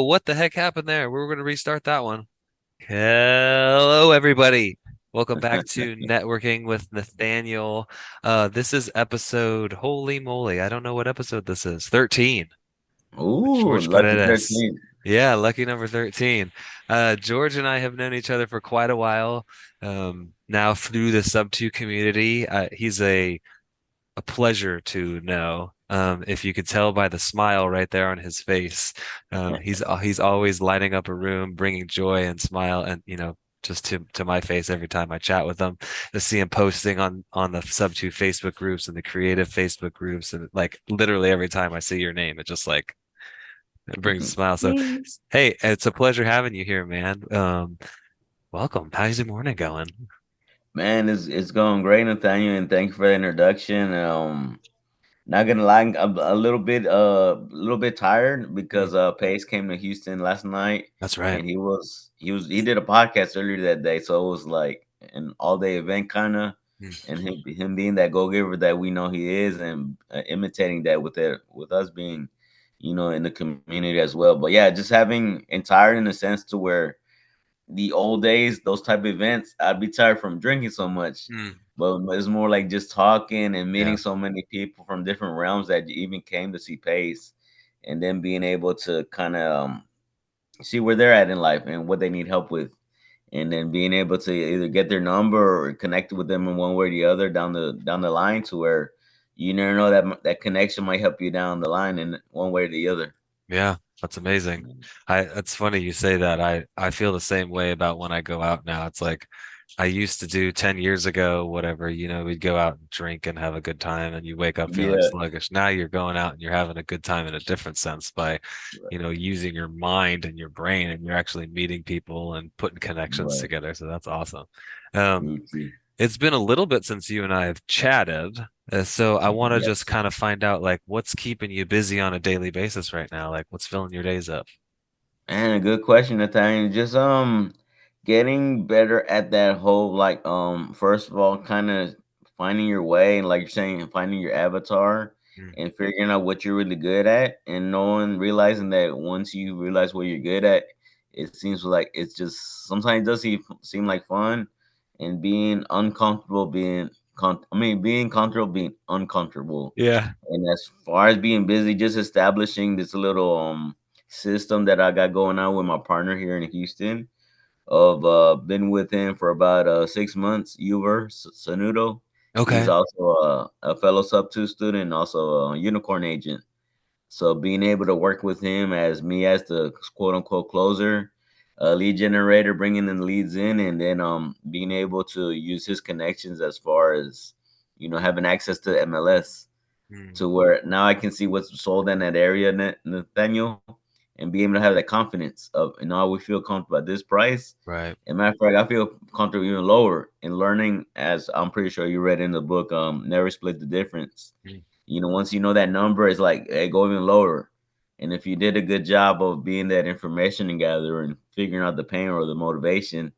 what the heck happened there? We were going to restart that one. Hello, everybody. Welcome back to Networking with Nathaniel. This is episode, holy moly, I don't know what episode this is. 13 with Ooh, George lucky Paredes. 13. Yeah, lucky number 13. George and I have known each other for quite a while. Now through the Sub2 community. He's a pleasure to know. If you could tell by the smile right there on his face, he's always lighting up a room, bringing joy and smile, and just to my face every time I chat with him. To see him posting on the Sub2 Facebook groups and the creative Facebook groups, and like literally every time I see your name, it just like it brings a smile. So, hey, it's a pleasure having you here, man. Welcome. How's your morning going? Man, it's going great, Nathaniel, and thank you for the introduction. Not gonna lie, I'm a little bit tired Mm, because Pace came to Houston last night, that's right. and he did a podcast earlier that day, so it was like an all day event kind of, Mm, and him being that go giver that we know he is, and imitating that with us being, in the community as well. But yeah, just having and tired in a sense to where the old days, those type of events, I'd be tired from drinking so much. mm, But it's more like just talking and yeah. meeting so many people from different realms that even came to see Pace, and then being able to kind of see where they're at in life and what they need help with, and then being able to either get their number or connect with them in one way or the other down the line to where you never know that connection might help you down the line in one way or the other. Yeah, that's amazing. It's funny you say that. I feel the same way about when I go out now. It's like I used to do 10 years ago, whatever, we'd go out and drink and have a good time and you wake up feeling Yeah, sluggish. Now you're going out and you're having a good time in a different sense by, using your mind and your brain and you're actually meeting people and putting connections right. together. So that's awesome. Um, Me too. it's been a little bit since you and I have chatted. So I want to just Yes. kind of find out like what's keeping you busy on a daily basis right now? Like what's filling your days up? And a good question, Nathaniel. Just getting better at that whole like first of all kind of finding your way and like you're saying finding your avatar Mm, and figuring out what you're really good at and knowing realizing that once you realize what you're good at, it seems like it's just sometimes it does seem like fun and being uncomfortable being comfortable being uncomfortable. yeah. And as far as being busy, just establishing this little system that I got going on with my partner here in Houston. Of been with him for about 6 months. Sanudo. He's Okay. also a fellow sub 2 student, and also a unicorn agent. So being able to work with him as me as the quote unquote closer, lead generator, bringing in leads in, and then being able to use his connections as far as having access to MLS Mm, to where now I can see what's sold in that area, Nathaniel, and be able to have that confidence of, we feel comfortable at this price. right. And matter of fact, I feel comfortable even lower in learning, as I'm pretty sure you read in the book, Never Split the Difference. Mm, Once you know that number, it's like, hey, go even lower. And if you did a good job of being that information and gatherer and figuring out the pain or the motivation,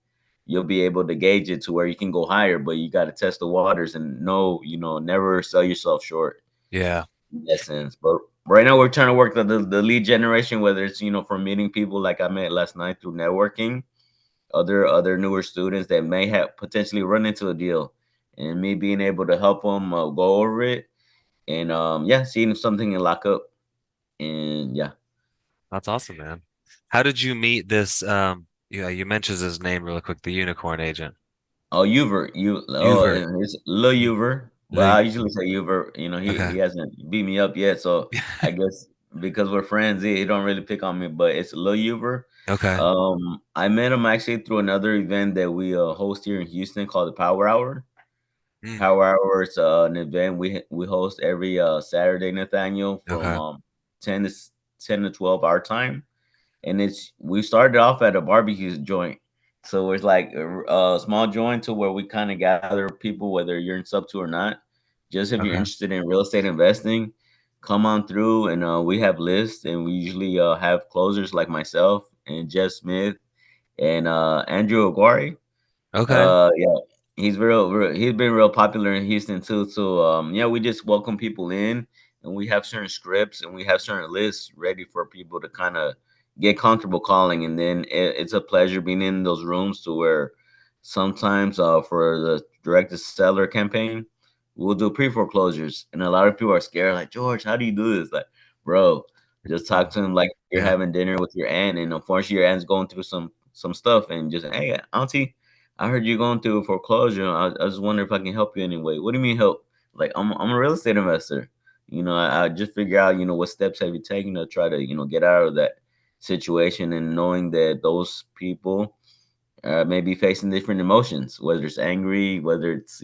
you'll be able to gauge it to where you can go higher, but you got to test the waters and know, never sell yourself short yeah. in that sense. But right now we're trying to work the lead generation, whether it's from meeting people like I met last night through networking, other newer students that may have potentially run into a deal, and me being able to help them go over it, and yeah, seeing if something can lock up, and yeah. That's awesome, man. How did you meet this you mentioned his name really quick, the unicorn agent. Oh, Hubert. it's Lil Mm, Uver, but Lee. I usually say Uver. He Okay. hasn't beat me up yet, so I guess because we're friends, he don't really pick on me. But it's Lil Uver. Okay. I met him actually through another event that we host here in Houston called the Power Hour. Mm, Power Hour is an event we host every Saturday, Nathaniel, from okay. 10 to 12 our time, and we started off at a barbecue joint. So it's like a small joint to where we kind of gather people, whether you're in sub 2 or not. Just if you're Okay. interested in real estate investing, come on through, and we have lists, and we usually have closers like myself and Jeff Smith and Andrew Aguari. Okay. Yeah, he's been real popular in Houston too. So yeah, we just welcome people in, and we have certain scripts and we have certain lists ready for people to kind of get comfortable calling, and then it's a pleasure being in those rooms to where sometimes for the direct to seller campaign, we'll do pre foreclosures, and a lot of people are scared, like, George, how do you do this? Like, bro, just talk to him like you're Yeah. having dinner with your aunt, and unfortunately your aunt's going through some stuff, and just, hey, auntie, I heard you're going through a foreclosure. I just wonder if I can help you anyway. What do you mean help? Like, I'm a real estate investor. I just figure out, what steps have you taken to try to, get out of that situation, and knowing that those people may be facing different emotions, whether it's angry, whether it's,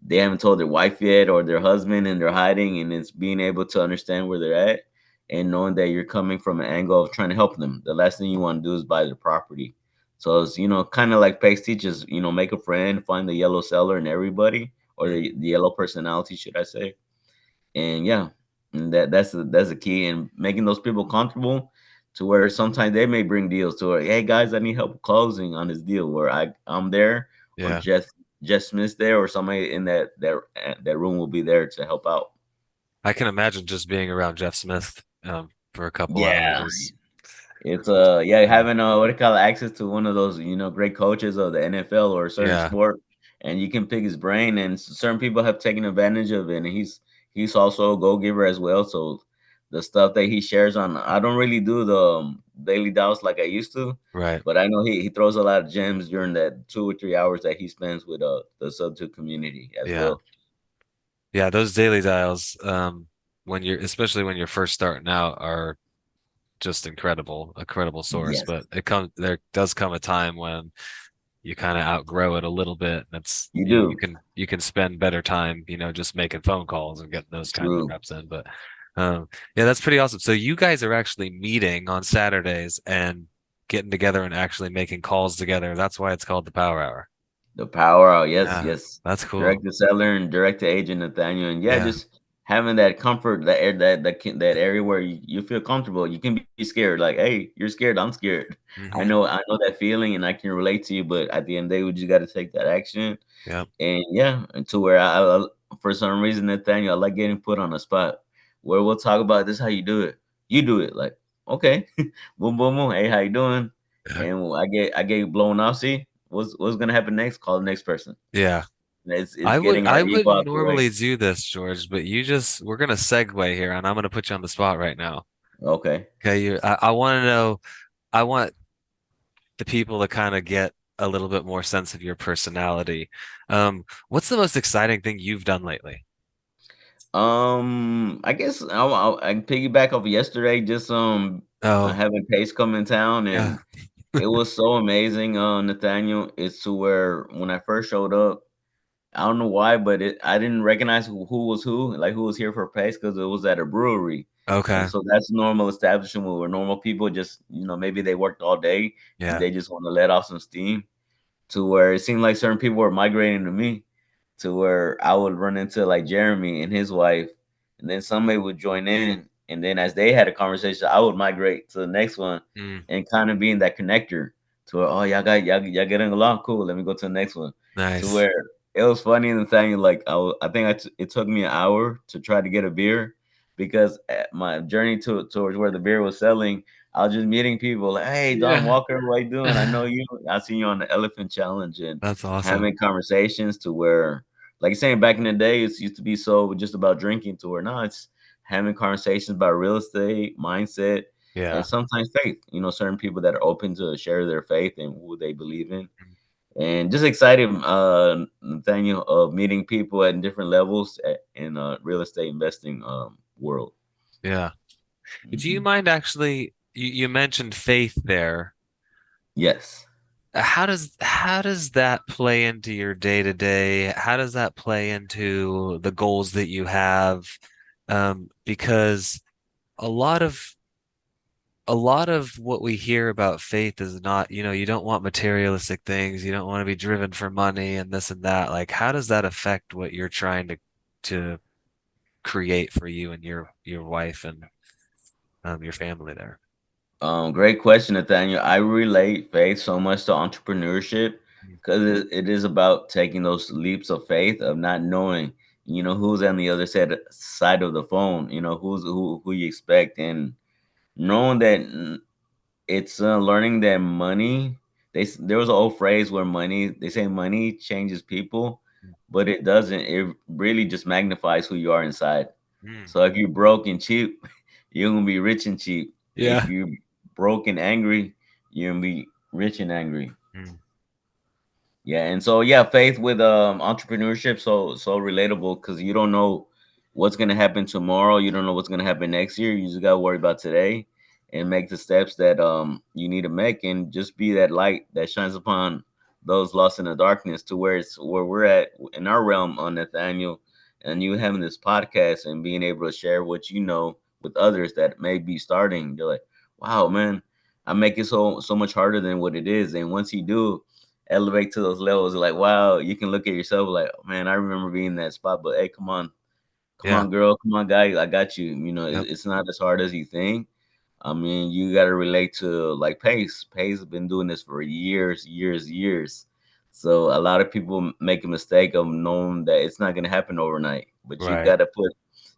they haven't told their wife yet or their husband and they're hiding, and it's being able to understand where they're at and knowing that you're coming from an angle of trying to help them. The last thing you want to do is buy their property. So it's, kind of like Pace teaches, make a friend, find the yellow seller in everybody, or Mm. the yellow personality, should I say. And yeah, and that's the key, and making those people comfortable to where sometimes they may bring deals to where, hey guys, I need help closing on this deal, where I'm there, or Yeah. Jeff Smith's there, or somebody in that room will be there to help out. I can imagine just being around Jeff Smith for a couple hours Yeah, is it's yeah, having what do you call it, access to one of those, great coaches of the NFL or a certain yeah. sport, and you can pick his brain. And certain people have taken advantage of it, and he's also a go giver as well. So the stuff that he shares on, I don't really do the daily dials like I used to, Right. but I know he throws a lot of gems during that 2 or 3 hours that he spends with the sub two community as Yeah. well. Yeah, those daily dials, when you're especially when you're first starting out are just incredible source. Yes, But there does come a time when you kind of outgrow it a little bit. That's you you do. can spend better time, just making phone calls and getting those kinds of True. reps in. But yeah, that's pretty awesome. So you guys are actually meeting on Saturdays and getting together and actually making calls together. That's why it's called the Power Hour. The power out, yes, Yeah, yes. that's cool. Direct to seller and direct to agent, Nathaniel, and yeah, Yeah. just having that comfort, that area where you feel comfortable. You can be scared, like, hey, you're scared, I'm scared. Hmm. I know that feeling, and I can relate to you. But at the end of the day, we just got to take that action, Yeah. and yeah, and to where for some reason, Nathaniel, I like getting put on the spot where we'll talk about this, how you do it, you do it, like, okay, boom, boom, boom, hey, how you doing? Yeah. And I get blown off. See, what's gonna happen next? Call the next person. Yeah. It's getting I our ego wouldn't out the way. normally do this, George, but we're gonna segue here and I'm gonna put you on the spot right now. Okay. Okay, I want to know, I want the people to kind of get a little bit more sense of your personality. What's the most exciting thing you've done lately? I guess I can piggyback off of yesterday. Just Oh, having Pace come in town, yeah. and it was so amazing. Nathaniel, it's to where when I first showed up, I don't know why, but I didn't recognize who was who, like who was here for Pace, because it was at a brewery. And Okay. so that's normal establishment where normal people just, maybe they worked all day and Yeah. they just want to let off some steam, to where it seemed like certain people were migrating to me, to where I would run into like Jeremy and his wife, and then somebody would join in, and then as they had a conversation, I would migrate to the next one, Mm, and kind of being that connector to where, oh, y'all getting along, cool. Let me go to the next one. To nice. where it was funny in the thing, like I think it took me an hour to try to get a beer, because at my journey towards where the beer was selling, I was just meeting people like, hey, Don Yeah. Walker, what you doing? I know you. I seen you on the Elephant Challenge, and That's awesome. having conversations to where, like you're saying, back in the day, it used to be so just about drinking, to where now it's having conversations about real estate, mindset, and Yeah. sometimes faith. Certain people that are open to share their faith and who they believe in. And just excited, Nathaniel, of meeting people at different levels in real estate investing world. Yeah. Do you Mhm. mind actually, you mentioned faith there. Yes. How does that play into your day to day? How does that play into the goals that you have? Because a lot of a lot of what we hear about faith is not, you don't want materialistic things, you don't want to be driven for money and this and that. Like, how does that affect what you're trying to create for you and your wife and your family there? Great question, Nathaniel. I relate faith so much to entrepreneurship, Mm. because it is about taking those leaps of faith of not knowing, who's on the other side of the phone, who you expect, and knowing that. It's learning that money. There was an old phrase where money. They say money changes people, but it doesn't. It really just magnifies who you are inside. Mm. So if you're broke and cheap, you're gonna be rich and cheap. If Yeah. you're broke and angry, you're gonna be rich and angry. Mm. Yeah, and so yeah, faith with entrepreneurship so relatable because you don't know what's gonna happen tomorrow. You don't know what's gonna happen next year. You just gotta worry about today and make the steps that you need to make, and just be that light that shines upon those lost in the darkness, to where it's where we're at in our realm on Nathaniel, and you having this podcast and being able to share what you know with others that may be starting. They're like, wow, man, I make it so much harder than what it is, and once you do elevate to those levels, like wow, you can look at yourself like, man, I remember being in that spot, but hey, come Yeah. on, girl, come on, guy, I got you. Yep. It's not as hard as you think. I mean, you got to relate to like Pace. Pace has been doing this for years, years, years. So a lot of people make a mistake of knowing that it's not going to happen overnight. But Right.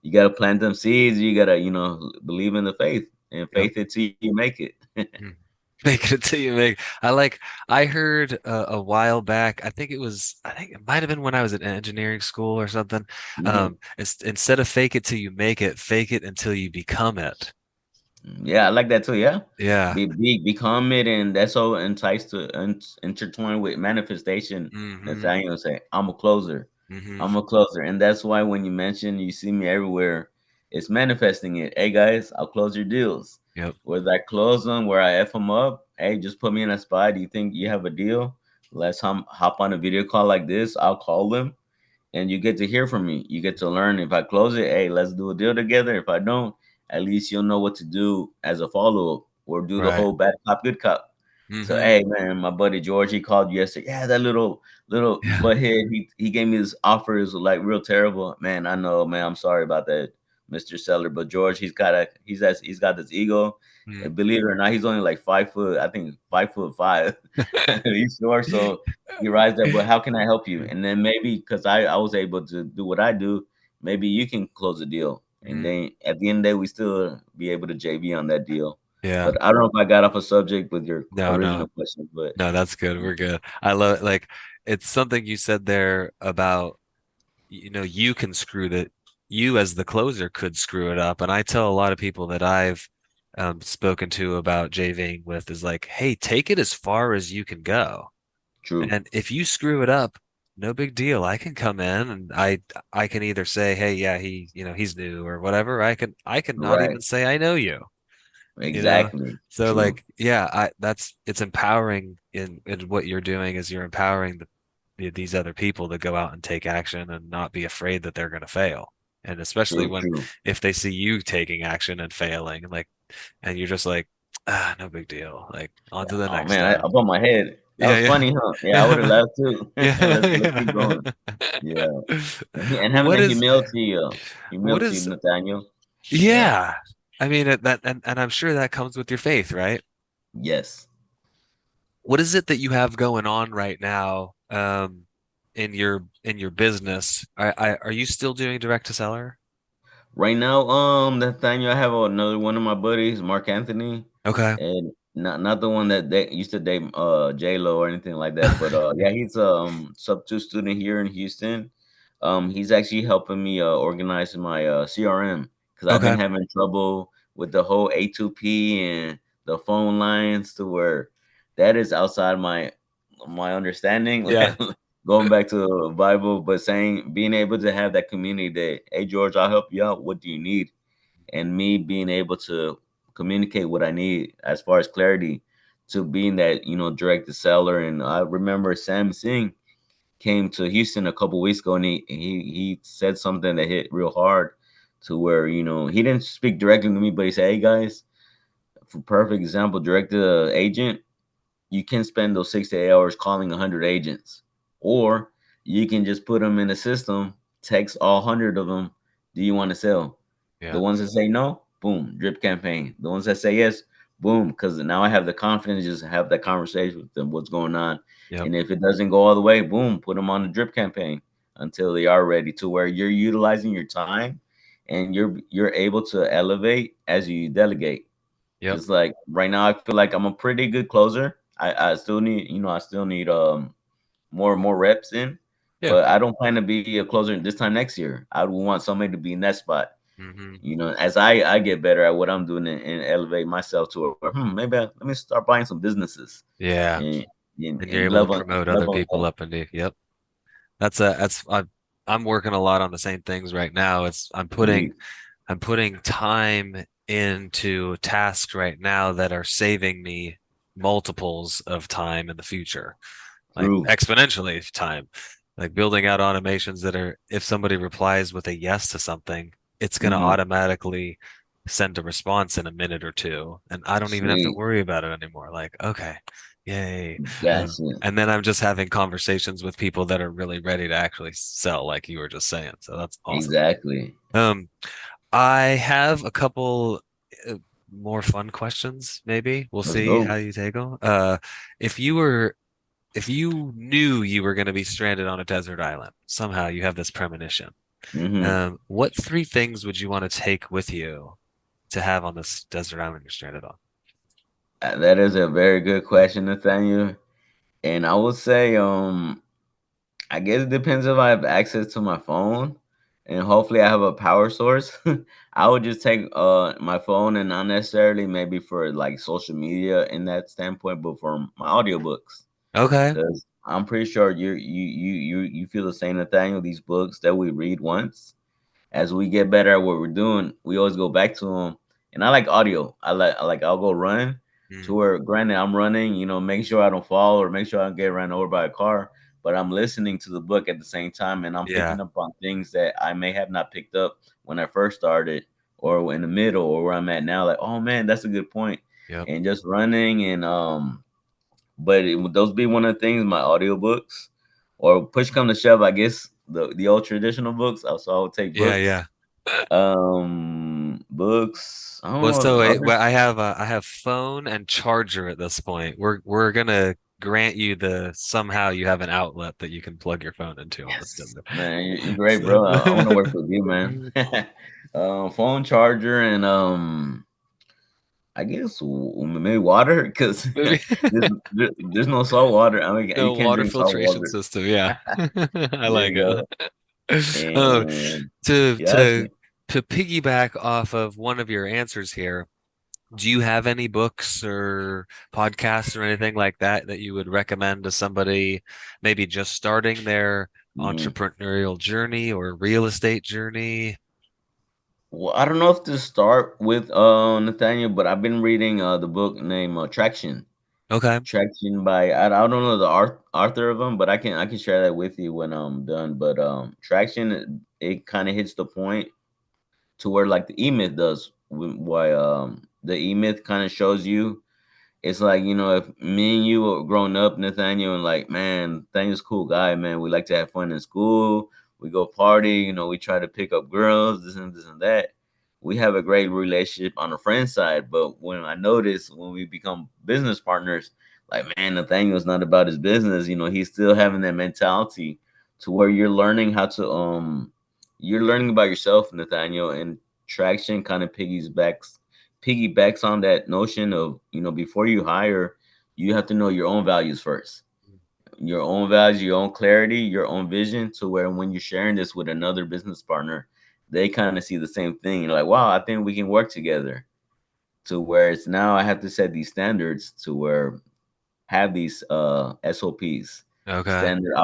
you got to plant them seeds. You got to, believe in the faith, and Yep. faith it till you make it. Mm. Make it until you make. I heard a while back. I think it might have been when I was in engineering school or something. Mhm. Instead of fake it till you make it, fake it until you become it. Yeah, I like that too. Yeah, Yeah. become it, and that's so enticed to intertwine with manifestation. Mm-hmm. Nathaniel say, "I'm a closer, Mm-hmm. I'm a closer," and that's why when you mention you see me everywhere, it's manifesting it. Hey guys, I'll close your deals. Yep. Whether I close them, where I f them up, hey, just put me in a spot. Do you think you have a deal? Let's hop on a video call like this. I'll call them, and you get to hear from me. You get to learn. If I close it, hey, let's do a deal together. If I don't, at least you'll know what to do as a follow up, or do the Right. whole bad cop, good cop. So Mm-hmm. hey man, my buddy George, he called you yesterday. Yeah, that little Yeah. butthead, he gave me this offer, is like real terrible. Man, I know, man. I'm sorry about that, Mr. Seller. But George, he's got this ego. Mm. And believe it or not, he's only like 5 foot, I think 5'5". He's short, so he rides that. But how can I help you? And then maybe because I was able to do what I do, maybe you can close a deal. And Mm. then at the end of the day, we still be able to JV on that deal. Yeah. But I don't know if I got off a subject with your No, no. original question, but No, that's good. We're good. I love it. Like it's something you said there about, you can screw that you as the closer could screw it up. And I tell a lot of people that I've spoken to about JVing with is like, hey, take it as far as you can go. true. And if you screw it up, no big deal. I can come in and I can either say, hey, yeah, he's new or whatever. I can not Right. even say I know you. you know Exactly. so True. like yeah, I that's it's empowering in what you're doing is you're empowering these other people to go out and take action and not be afraid that they're going to fail, and especially True. when True. if they see you taking action and failing, like, and you're just like, no big deal, like on to the Oh next man, I time. bumped my head. That Yeah, was yeah. funny, huh? Yeah, I would have Yeah. laughed too. Let's keep Yeah, going. Yeah. And having what the is what humility, is Nathaniel. Yeah. yeah, I mean that, and I'm sure that comes with your faith, right? Yes. What is it that you have going on right now, in your business? Are you still doing direct to seller? Right now, Nathaniel, I have another one of my buddies, Mark Anthony, Okay. and not the one that they used to date, J Lo or anything like that. But yeah, he's a sub two student here in Houston. He's actually helping me organize my CRM, because I've been Okay. having trouble with the whole A2P and the phone lines, to where that is outside my understanding. Yeah. Going back to the Bible, but saying being able to have that community that, hey George, I'll help you out. What do you need? And me being able to communicate what I need as far as clarity, to being that direct to seller. And I remember Sam Singh came to Houston a couple weeks ago, and he said something that hit real hard, to where he didn't speak directly to me, but he said, "Hey guys, for perfect example, direct to the agent, you can spend those 6 to 8 hours calling 100 agents, or you can just put them in the system, text all 100 of them. Do you want to sell? The Yeah. ones that say no, boom, drip campaign. The ones that say yes, boom, because now I have the confidence to just have that conversation with them, what's going on. Yep. And if it doesn't go all the way, boom, put them on the drip campaign until they are ready, to where you're utilizing your time, and you're able to elevate as you delegate. Yep. Just like right now, I feel like I'm a pretty good closer. I still need, I still need more reps in, Yeah. but I don't plan to be a closer this time next year. I would want somebody to be in that spot. Hmm. As I get better at what I'm doing and elevate myself to where, maybe let me start buying some businesses Yeah. and and, And you're and able to level promote other level people up. up into, yep. I'm working a lot on the same things right now. Sweet. I'm putting time into tasks right now that are saving me multiples of time in the future, like True. exponentially time, like building out automations that are, if somebody replies with a yes to something, it's going to Hmm. automatically send a response in a minute or two. And I don't even have to Sweet. worry about it anymore. Like, okay, yay. Gotcha. And then I'm just having conversations with people that are really ready to actually sell, like you were just saying. So that's awesome. Exactly. Um, I have a couple uh, more fun questions, maybe. We'll Let's see how go. you take them. If if you knew you were going to be stranded on a desert island, somehow you have this premonition. Hmm. What three things would you want to take with you to have on this desert island you're stranded on? That is a very good question, Nathaniel. And I would say, I guess it depends if I have access to my phone, and hopefully I have a power source. I would just take my phone, and not necessarily maybe for like social media in that standpoint, but for my audiobooks. Okay. Because I'm pretty sure you feel the same, Nathaniel. These books that we read once, as we get better at what we're doing, we always go back to them. And I like audio. I'll go run to Mm, where, granted, I'm running, make sure I don't fall or make sure I don't get run over by a car, but I'm listening to the book at the same time, and I'm yeah. picking up on things that I may have not picked up when I first started or in the middle or where I'm at now. Like, oh man, that's a good point. Yep. And just running and but would those be one of the things, my audiobooks? Or push come to shove, I guess the old traditional books. Also, I would take Yeah. books. Yeah. Books. I don't Well, know if so other. well, I have phone and charger at this point. We're gonna grant you the somehow you have an outlet that you can plug your phone into on this Yes, desert. man, you're great, So bro. I want to work with you, man. Phone charger and I guess maybe water because maybe there's no salt water. I mean, you no can't water drink salt filtration water. system. Yeah, I There like you go. it. Um, And to gotcha. piggyback off of one of your answers here, do you have any books or podcasts or anything like that that you would recommend to somebody maybe just starting their Mhm. entrepreneurial journey or real estate journey? Well, I don't know if to start with Nathaniel, but I've been reading the book named Traction. Okay. Traction by I don't know the author of them, but I can share that with you when I'm done. But Traction, it kind of hits the point to where like the E Myth does. Why the E Myth kind of shows you, it's like, if me and you were growing up, Nathaniel, and like, man, Nathaniel's a cool guy, man. We like to have fun in school. We go party, we try to pick up girls, this and that. We have a great relationship on the friend side. But when I notice when we become business partners, like, man, Nathaniel's not about his business. He's still having that mentality to where you're learning about yourself, Nathaniel, and Traction kind of piggybacks on that notion of, before you hire, you have to know your own values first, your own values, your own clarity, your own vision, to where when you're sharing this with another business partner, they kind of see the same thing. You're like, wow, I think we can work together. To where it's now I have to set these standards to where have these SOPs, Okay. standard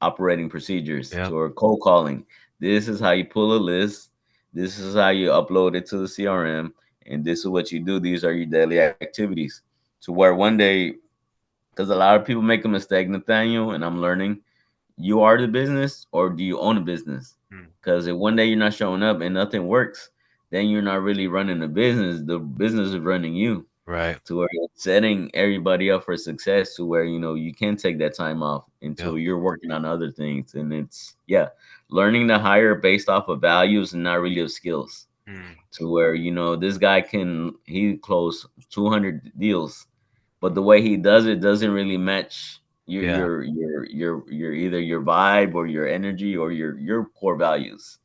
operating procedures, Yep. to or cold calling. This is how you pull a list. This is how you upload it to the CRM, and this is what you do. These are your daily activities. To where one day, because a lot of people make a mistake, Nathaniel, and I'm learning. You are the business, or do you own a business? Mm, Because if one day you're not showing up and nothing works, then you're not really running the business. The business is running you, right. to where it's setting everybody up for success, to where you can take that time off Yep. until you're working on other things. And it's, yeah, learning to hire based off of values and not really of skills, Mm, to where this guy he close 200 deals, but the way he does it doesn't really match yeah. your either your vibe or your energy or your core values,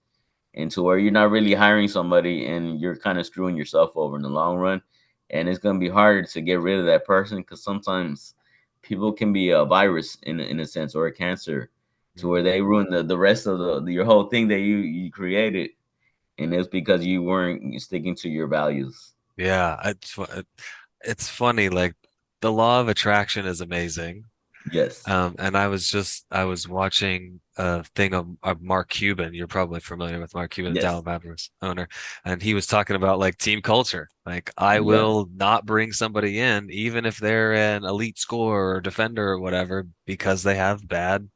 and to where you're not really hiring somebody and you're kind of screwing yourself over in the long run. and it's gonna be hard to get rid of that person because sometimes people can be a virus in a sense or a cancer to where Mm. they ruin the rest of your whole thing that you created, and it's because you weren't sticking to your values. Yeah, it's funny. Like the law of attraction is amazing. Yes, And I was watching a thing of Mark Cuban. You're probably familiar with Mark Cuban, the yes, Dallas Mavericks owner, and he was talking about like team culture. Like I yeah, will not bring somebody in, even if they're an elite scorer or defender or whatever, because they have bad,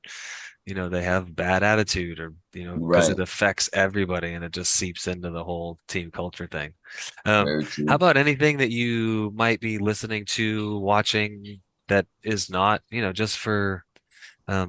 they have bad attitude or, because right, it affects everybody and it just seeps into the whole team culture thing. very How true. about anything that you might be listening to, watching that is not, just for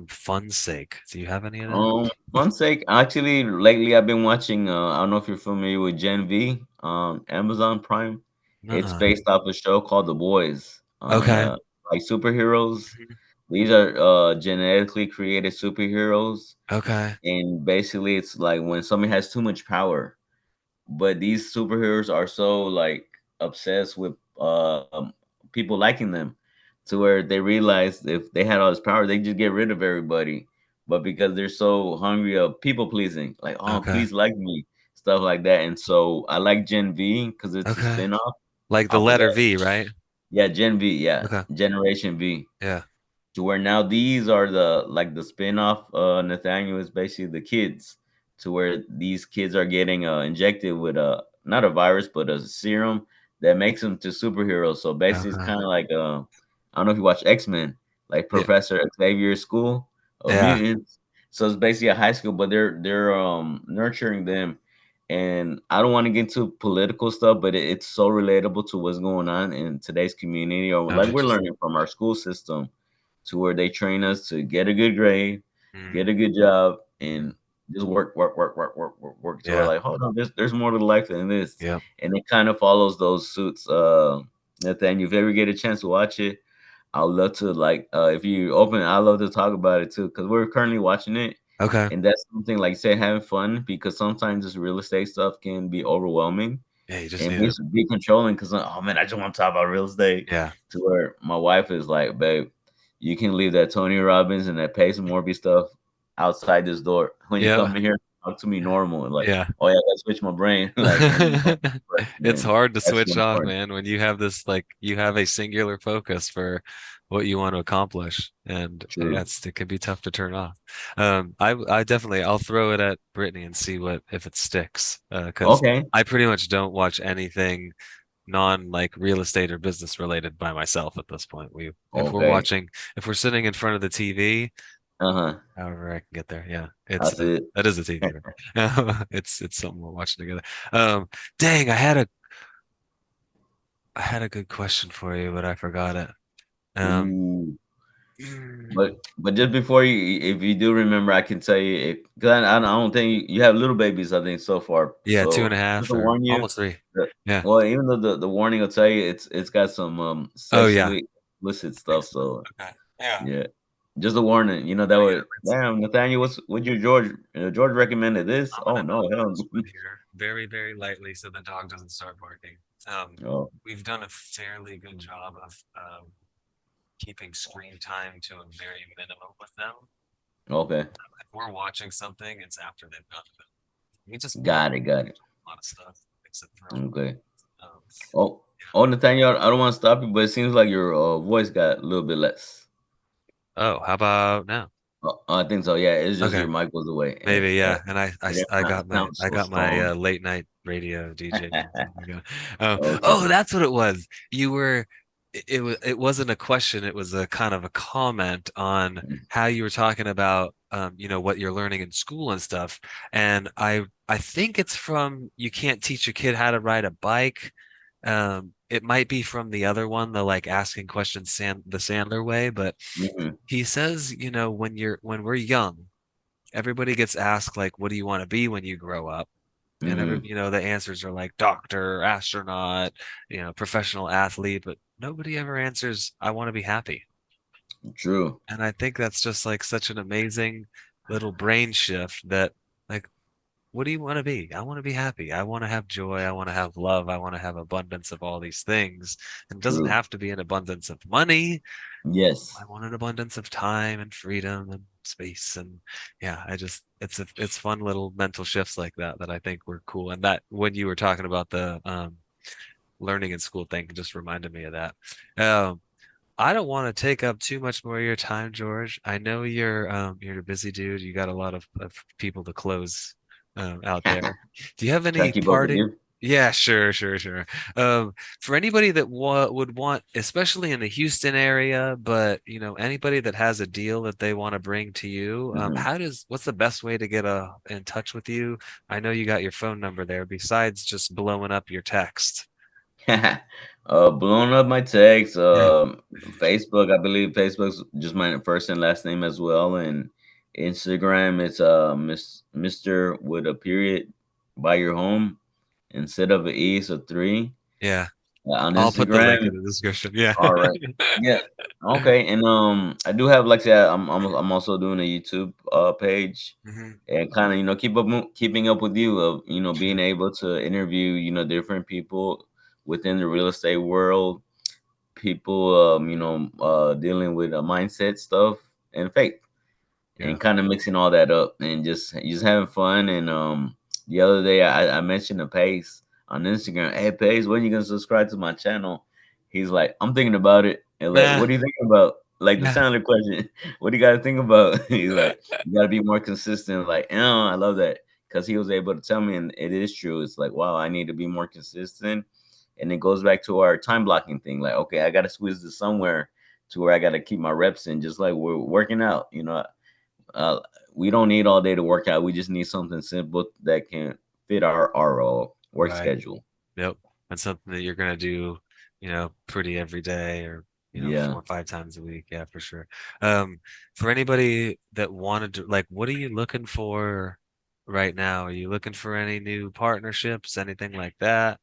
fun's sake? Do you have any of that? Fun sake, actually, lately I've been watching. I don't know if you're familiar with Gen V on Amazon Prime. It's Uh-uh. based off a show called The Boys on Okay. like superheroes. Mhm. These are genetically created superheroes, Okay. and basically, it's like when somebody has too much power, but these superheroes are so like obsessed with people liking them to where they realize if they had all this power they just get rid of everybody, but because they're so hungry of people pleasing, like, oh, Okay. please like me, stuff like that. And so I like Gen V because it's a Okay. spin-off Like the off of letter that. V, right? Yeah, Gen V, yeah, Okay. Generation V, Yeah. to where now these are the like the spin-off. Nathaniel is basically the kids, to where these kids are getting injected with a not a virus but a serum that makes them to superheroes. So basically it's Okay. kind of like I don't know if you watch X-Men, like Yeah. Professor Xavier's school of Yeah. mutants. So it's basically a high school, but they're nurturing them. And I don't want to get into political stuff, but it's so relatable to what's going on in today's community, or Oh, like we're interesting. learning from our school system, to where they train us to get a good grade, get Mm. a good job, Mm. and just work, work, work, work, work, work, work. So we're Yeah. like, hold on, there's more to life than this, Yep. and it kind of follows those suits. Nathaniel, if you ever get a chance to watch it, I'd love to like if you open, I'd love to talk about it too because we're currently watching it, Okay. and that's something like say having fun because sometimes this real estate stuff can be overwhelming Yeah, you just and need to. be controlling because oh man, I just want to talk about real estate. Yeah. To where my wife is like, babe, you can leave that Tony Robbins and that Pace Morby stuff outside this door. When you Yeah. come in here, talk to me normal. And like, Yeah. oh yeah, I gotta switch my brain. Like, let me go first, It's man. hard to That's so switch off, important. man, when you have this like you have a singular focus for what you want to accomplish, and True. it can be tough to turn off. I definitely I'll throw it at Brittany and see what if it sticks. Because Okay. I pretty much don't watch anything non like real estate or business related by myself at this point. Okay. If we're sitting in front of the TV, Uh-huh. however I can get there, yeah, That's it. that is a TV. Right? It's something we're watching together. Um, dang, I had a good question for you, but I forgot it. Um, Ooh. mm, But just before you, if you do remember, I can tell you because I don't think you have little babies. I think so far. yeah, two and So a just half to or warn you, almost three. that, Yeah. well, even though the warning will tell you it's got some Oh yeah. sexually explicit stuff. Makes sense. So Okay. Yeah. yeah, just a warning. You know that I got would damn Nathaniel. What's your George? George recommended this. I'm Oh gonna no, knock on hell. this wood here very, very lightly so the dog doesn't start barking. Oh, We've done a fairly good job of keeping screen time to a very minimum with them. okay, If we're watching something, it's after they've gone to bed. We just got it. a lot of stuff, except for Okay. um, Oh, oh, Nathaniel, I don't want to stop you, but it seems like your voice got a little bit less. oh, how about now? I think so. Yeah, it's just Okay. your mic was away. Maybe, yeah. And It sounds I so got my strong. late night radio DJ music. Okay. Oh, that's what it was. You were it wasn't a question, it was a kind of a comment on how you were talking about what you're learning in school and stuff. And I think it's from You Can't Teach a Kid How to Ride a Bike. It might be from the other one, the like asking questions the Sandler way, but Hmm. he says, when we're young, everybody gets asked like, what do you want to be when you grow up? And Hmm. the answers are like doctor, astronaut, professional athlete, but nobody ever answers, I want to be happy. True. And I think that's just like such an amazing little brain shift that like what do you want to be? I want to be happy. I want to have joy. I want to have love. I want to have abundance of all these things. And it doesn't True. have to be an abundance of money. Yes. I want an abundance of time and freedom and space. And yeah, it's fun little mental shifts like that that I think were cool. And that when you were talking about the learning in school thing just reminded me of that. Um, I don't want to take up too much more of your time, George. I know you're a busy dude. You got a lot of people to close out there. Do you have Try to any keep up with parting? you. Yeah, sure, sure, sure. For anybody that wa would want, especially in the Houston area, but anybody that has a deal that they want to bring to you, Mhm. what's the best way to get in touch with you? I know you got your phone number there, besides just blowing up your text. Blowing up my text. Yeah, Facebook. I believe Facebook's just my first and last name as well, and Instagram it's Mister with a period by your home instead of an E, so three yeah. on I'll put the link in Instagram. the description. Yeah. All right. Yeah. Okay. And I do have like I said, I'm also doing a YouTube page Hmm. and kind of keeping up with you of being Sure. able to interview different people within the real estate world, people dealing with mindset stuff and faith, Yeah. and kind of mixing all that up and just having fun. And the other day I mentioned to Pace on Instagram, hey Pace, when you gonna subscribe to my channel? He's like, I'm thinking about it. And like, Nah. what are you thinking about? Like the Yeah. standard question, what do you gotta think about? He's like, you gotta be more consistent. Like, oh, I love that. Because he was able to tell me, and it is true. It's like, wow, I need to be more consistent. And it goes back to our time blocking thing. Like, okay, I gotta squeeze this somewhere to where I gotta keep my reps in, just like we're working out. Uh, we don't need all day to work out. We just need something simple that can fit our work Right. schedule. Yep. That's something that you're gonna do, pretty every day or, Yeah. 4 or 5 times a week. Yeah, for sure. Um, for anybody that wanted to, like, what are you looking for right now? Are you looking for any new partnerships, anything like that?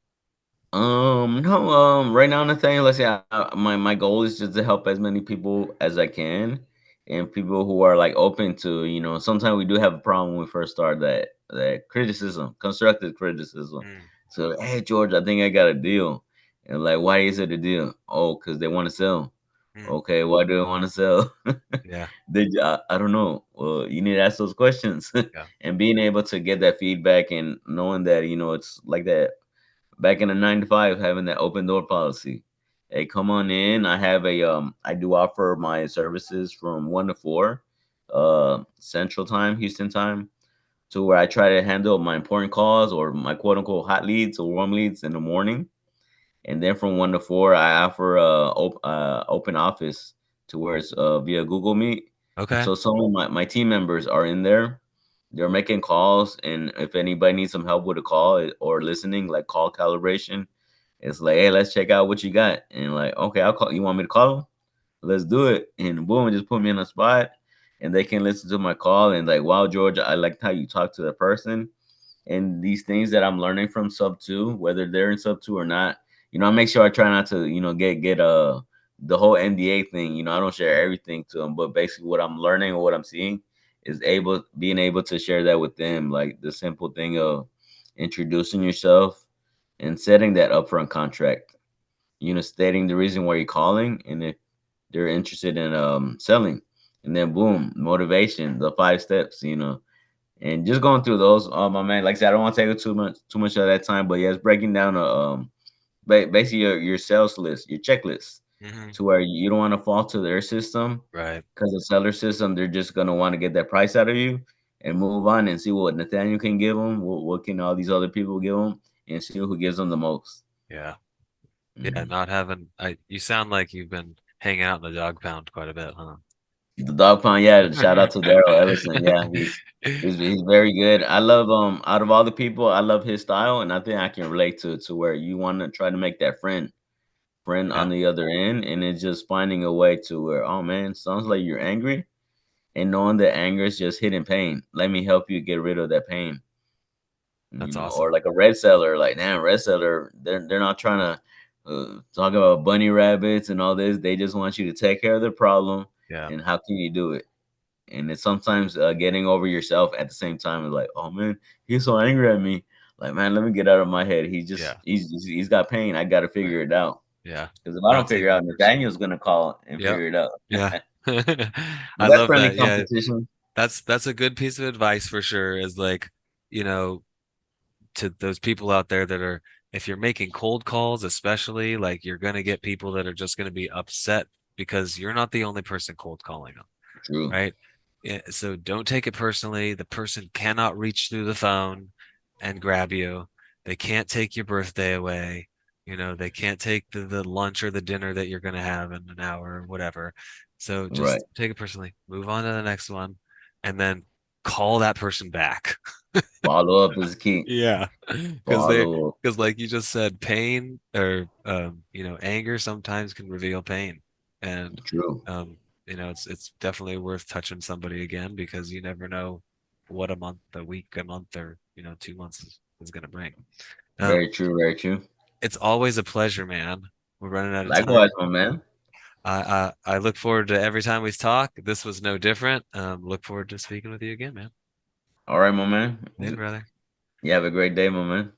No, right now, Nathaniel, let's say my goal is just to help as many people as I can, and people who are like open to, sometimes we do have a problem when we first start that criticism, constructive criticism. Mm, So, hey, George, I think I got a deal. And like, why is it a deal? Oh, because they want to sell. mm, Okay, why do they want to sell? yeah. I don't know. Well, you need to ask those questions Yeah. and being able to get that feedback and knowing that, it's like that back in the 9 to 5, having that open door policy. Hey, come on in. I do offer my services from 1 to 4, Central Time, Houston time, to where I try to handle my important calls or my quote unquote hot leads or warm leads in the morning. And then from 1 to 4, I offer open office to where it's via Google Meet. Okay. So some of my team members are in there. They're making calls, and if anybody needs some help with a call or listening, like call calibration, it's like, hey, let's check out what you got. And like, okay, I'll call. You want me to call them? Let's do it. And boom, just put me in a spot, and they can listen to my call and like, wow, George, I liked how you talk to the person and these things that I'm learning from sub two, whether they're in sub two or not. I make sure I try not to, get the whole NDA thing. I don't share Mm, everything to them, but basically what I'm learning or what I'm seeing is being able to share that with them, like the simple thing of introducing yourself and setting that upfront contract. Stating the reason why you're calling and if they're interested in selling, and then boom, motivation, the 5 steps. And just going through those, my man. Like I said, I don't want to take up too much of that time, but yeah, it's breaking down basically your sales list, your checklist, hmm. to where you don't want to fall to their system Right. because the seller system, they're just gonna want to get that price out of you and move on and see what Nathaniel can give them, what can all these other people give them, and see who gives them the most. Yeah. Yeah. Mhm. Not having, you sound like you've been hanging out in the dog pound quite a bit, huh? The dog pound, yeah. Shout out to Daryl Ellison. Yeah, he's very good. I love out of all the people, I love his style, and I think I can relate to where you want to try to make that friend Yeah. on the other end, and it's just finding a way to where, oh man, sounds like you're angry, and knowing that anger is just hidden pain. Let me help you get rid of that pain. That's awesome. Or like a red seller, like damn, red seller, they're not trying to talk about bunny rabbits and all this. They just want you to take care of the problem, Yeah. and how can you do it? and it's sometimes getting over yourself at the same time is like, oh man, he's so angry at me. Like, man, let me get out of my head. Yeah. He's got pain. I got to Right. figure it out. Yeah. Because if I Not don't figure taking out, it personally. Nathaniel's gonna call and Yep. figure it out. Yeah. But I that's love friendly that. Yeah. competition. That's a good piece of advice for sure, is like, you know, to those people out there that are, if you're making cold calls, especially, like you're going to get people that are just going to be upset because you're not the only person cold calling them, True. right? Yeah, so don't take it personally. The person cannot reach through the phone and grab you. They can't take your birthday away. They can't take the lunch or the dinner that you're going to have in an hour or whatever. So Right. just take it personally. Move on to the next one and then call that person back. Follow up is key. Yeah. Because Follow up. like you just said, pain or anger sometimes can reveal pain. And True. it's definitely worth touching somebody again, because you never know what a month, a week, a month, or 2 months is gonna bring. Um, Very true. Very true. it's always a pleasure, man. We're running out of Likewise, time. my man. I look forward to every time we talk. This was no different. Look forward to speaking with you again, man. All right, my man. Later, brother. You have a great day, my man.